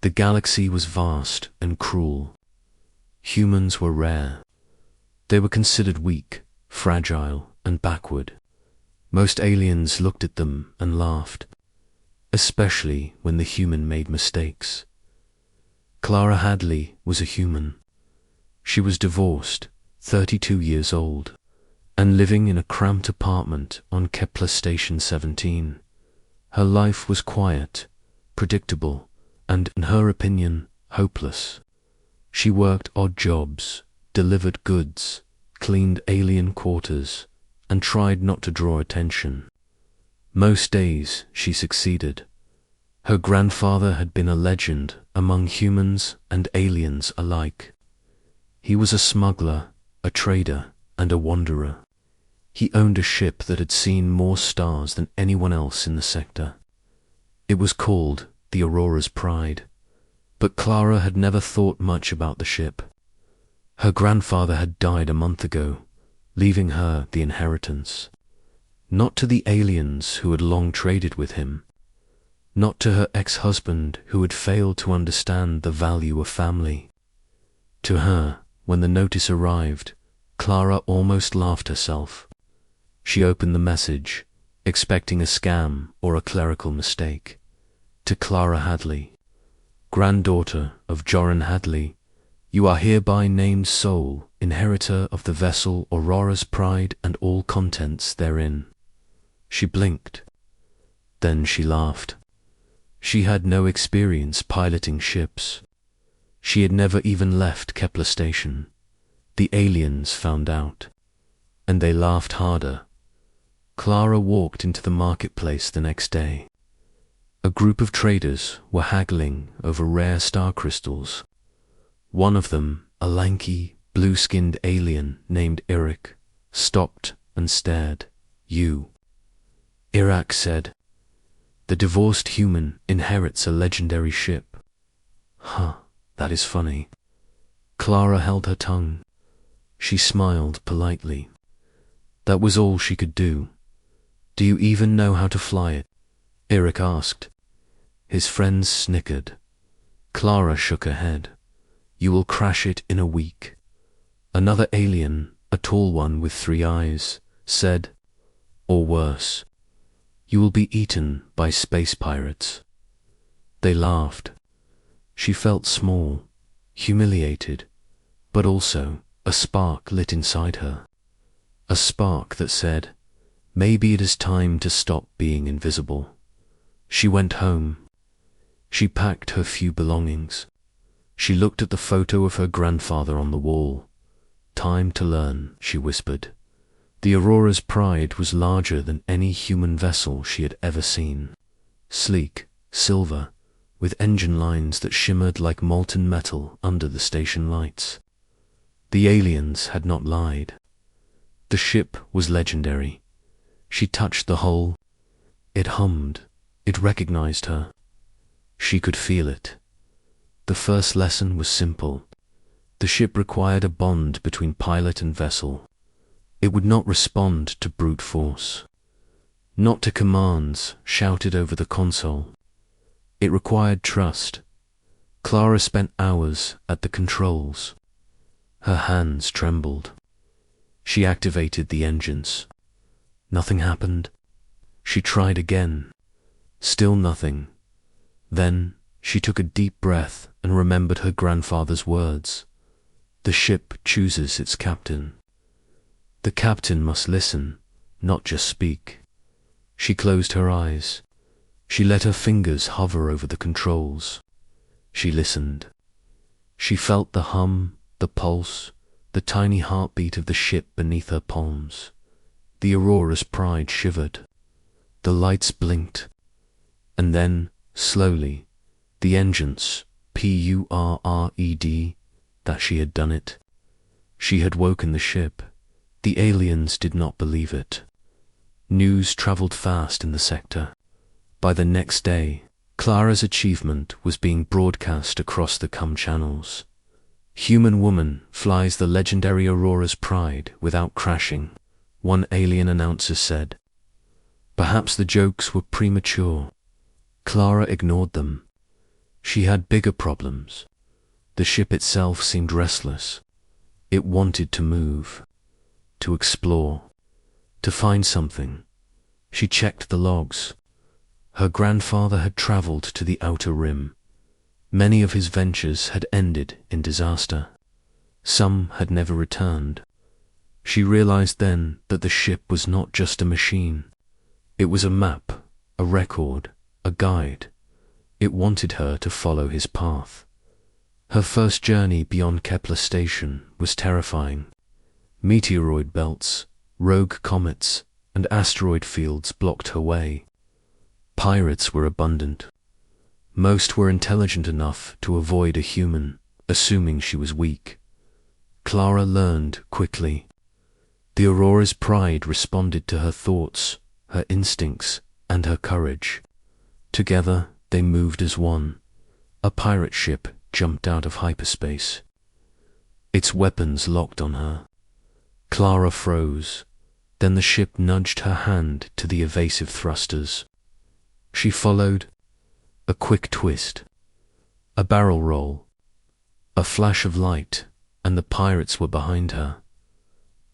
The galaxy was vast and cruel. Humans were rare. They were considered weak, fragile, and backward. Most aliens looked at them and laughed, especially when the human made mistakes. Clara Hadley was a human. She was divorced, 32 years old, and living in a cramped apartment on Kepler Station 17. Her life was quiet, predictable, and, in her opinion, hopeless. She worked odd jobs, delivered goods, cleaned alien quarters, and tried not to draw attention. Most days she succeeded. Her grandfather had been a legend among humans and aliens alike. He was a smuggler, a trader, and a wanderer. He owned a ship that had seen more stars than anyone else in the sector. It was called the Aurora's Pride, but Clara had never thought much about the ship. Her grandfather had died a month ago, leaving her the inheritance. Not to the aliens who had long traded with him, not to her ex-husband who had failed to understand the value of family. To her, when the notice arrived, Clara almost laughed herself. She opened the message, expecting a scam or a clerical mistake. To Clara Hadley, granddaughter of Joran Hadley, you are hereby named sole inheritor of the vessel Aurora's Pride and all contents therein. She blinked. Then she laughed. She had no experience piloting ships. She had never even left Kepler Station. The aliens found out, and they laughed harder. Clara walked into the marketplace the next day. A group of traders were haggling over rare star crystals. One of them, a lanky, blue-skinned alien named Irak, stopped and stared. You. Irak said, the divorced human inherits a legendary ship. Huh, that is funny. Clara held her tongue. She smiled politely. That was all she could do. Do you even know how to fly it? Irak asked. His friends snickered. Clara shook her head. You will crash it in a week. Another alien, a tall one with 3 eyes, said, or worse, you will be eaten by space pirates. They laughed. She felt small, humiliated, but also a spark lit inside her. A spark that said, maybe it is time to stop being invisible. She went home. She packed her few belongings. She looked at the photo of her grandfather on the wall. Time to learn, she whispered. The Aurora's Pride was larger than any human vessel she had ever seen. Sleek, silver, with engine lines that shimmered like molten metal under the station lights. The aliens had not lied. The ship was legendary. She touched the hull. It hummed. It recognized her. She could feel it. The first lesson was simple. The ship required a bond between pilot and vessel. It would not respond to brute force, not to commands shouted over the console. It required trust. Clara spent hours at the controls. Her hands trembled. She activated the engines. Nothing happened. She tried again. Still nothing. Then she took a deep breath and remembered her grandfather's words. The ship chooses its captain. The captain must listen, not just speak. She closed her eyes. She let her fingers hover over the controls. She listened. She felt the hum, the pulse, the tiny heartbeat of the ship beneath her palms. The Aurora's Pride shivered. The lights blinked. And then, slowly, the engines, P-U-R-R-E-D, that she had done it. She had woken the ship. The aliens did not believe it. News traveled fast in the sector. By the next day, Clara's achievement was being broadcast across the channels. Human woman flies the legendary Aurora's Pride without crashing, one alien announcer said. Perhaps the jokes were premature. Clara ignored them. She had bigger problems. The ship itself seemed restless. It wanted to move, to explore, to find something. She checked the logs. Her grandfather had traveled to the outer rim. Many of his ventures had ended in disaster. Some had never returned. She realized then that the ship was not just a machine. It was a map, a record, a guide. It wanted her to follow his path. Her first journey beyond Kepler Station was terrifying. Meteoroid belts, rogue comets, and asteroid fields blocked her way. Pirates were abundant. Most were intelligent enough to avoid a human, assuming she was weak. Clara learned quickly. The Aurora's pride responded to her thoughts, her instincts, and her courage. Together, they moved as one. A pirate ship jumped out of hyperspace. Its weapons locked on her. Clara froze. Then the ship nudged her hand to the evasive thrusters. She followed. A quick twist. A barrel roll. A flash of light, and the pirates were behind her.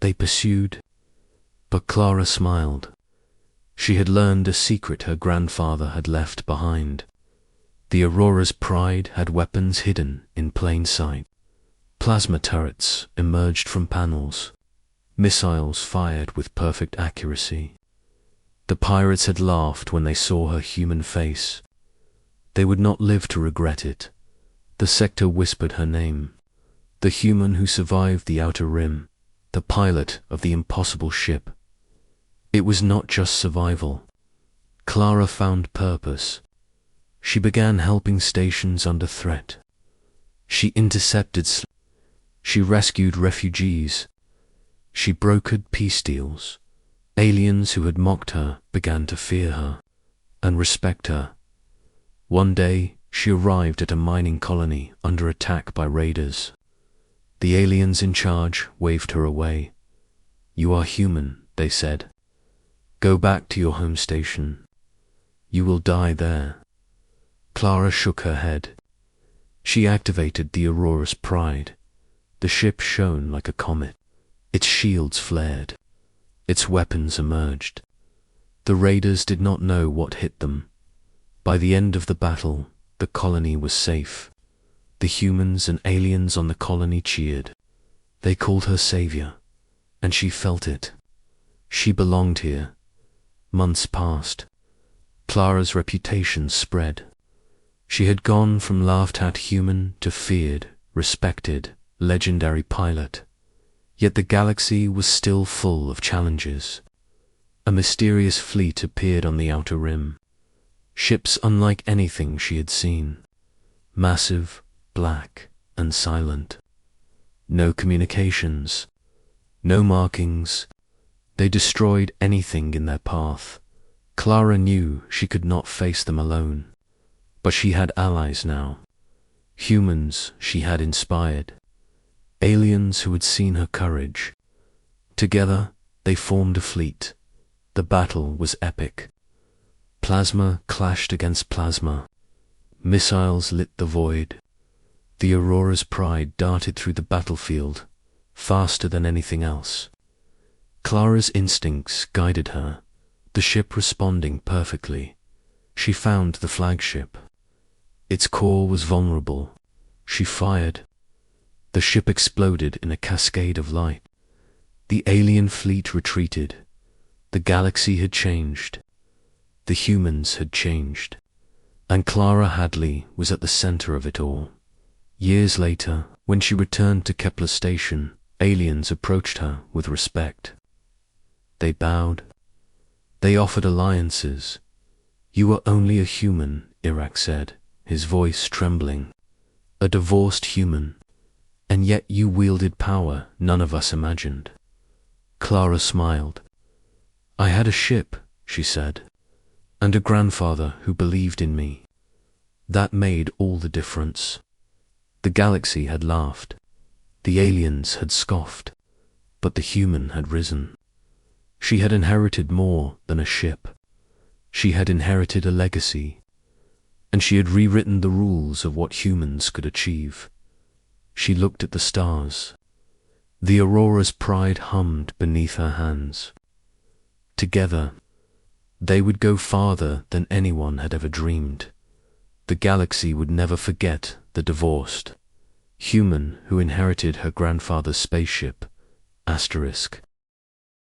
They pursued, but Clara smiled. She had learned a secret her grandfather had left behind. The Aurora's pride had weapons hidden in plain sight. Plasma turrets emerged from panels. Missiles fired with perfect accuracy. The pirates had laughed when they saw her human face. They would not live to regret it. The sector whispered her name. The human who survived the outer rim. The pilot of the impossible ship. It was not just survival. Clara found purpose. She began helping stations under threat. She intercepted She rescued refugees. She brokered peace deals. Aliens who had mocked her began to fear her and respect her. One day, she arrived at a mining colony under attack by raiders. The aliens in charge waved her away. "You are human," they said. "Go back to your home station. You will die there." Clara shook her head. She activated the Aurora's pride. The ship shone like a comet. Its shields flared. Its weapons emerged. The raiders did not know what hit them. By the end of the battle, the colony was safe. The humans and aliens on the colony cheered. They called her savior, and she felt it. She belonged here. Months passed. Clara's reputation spread. She had gone from laughed-at human to feared, respected, legendary pilot. Yet the galaxy was still full of challenges. A mysterious fleet appeared on the outer rim. Ships unlike anything she had seen. Massive, black, and silent. No communications. No markings. They destroyed anything in their path. Clara knew she could not face them alone. But she had allies now. Humans she had inspired. Aliens who had seen her courage. Together, they formed a fleet. The battle was epic. Plasma clashed against plasma. Missiles lit the void. The Aurora's pride darted through the battlefield, faster than anything else. Clara's instincts guided her, the ship responding perfectly. She found the flagship. Its core was vulnerable. She fired. The ship exploded in a cascade of light. The alien fleet retreated. The galaxy had changed. The humans had changed. And Clara Hadley was at the center of it all. Years later, when she returned to Kepler Station, aliens approached her with respect. They bowed. They offered alliances. "You are only a human," Iraq said, his voice trembling. "A divorced human. And yet you wielded power none of us imagined." Clara smiled. "I had a ship," she said, "and a grandfather who believed in me. That made all the difference." The galaxy had laughed. The aliens had scoffed. But the human had risen. She had inherited more than a ship. She had inherited a legacy. and she had rewritten the rules of what humans could achieve. She looked at the stars. The Aurora's pride hummed beneath her hands. Together, they would go farther than anyone had ever dreamed. The galaxy would never forget the divorced human who inherited her grandfather's spaceship, *,